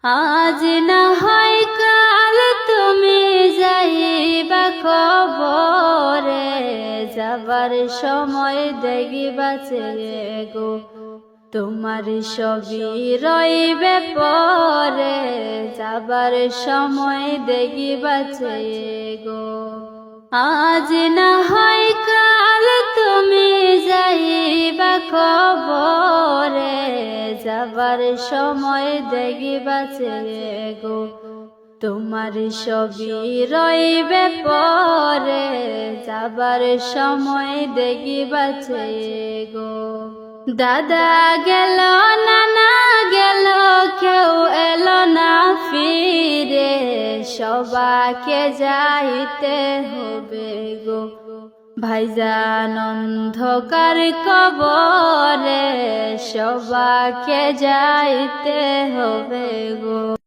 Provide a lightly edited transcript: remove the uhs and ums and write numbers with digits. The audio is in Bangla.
আজ না হয় কাল তুমি যাইবা কবরে, যাবার সময় দেখিবা ছেড়ে গো তোমার সবই রইবে পরে, যাবার সময় দেখিবা ছেড়ে গো। আজ না হয় কাল তুমি যাইবা কবরে, যাবার সময় দেখিবা ছেড়ে গো তোমার সবই রইবে পরে, যাবার সময় দেখিবা ছেড়ে গো। দাদা গেল নানা গেল কেউ এলো না ফিরে, সবাকে যাইতে হবে গো ভাইজান অন্ধকার কবরে, সবাকে যাইতে হবে গো।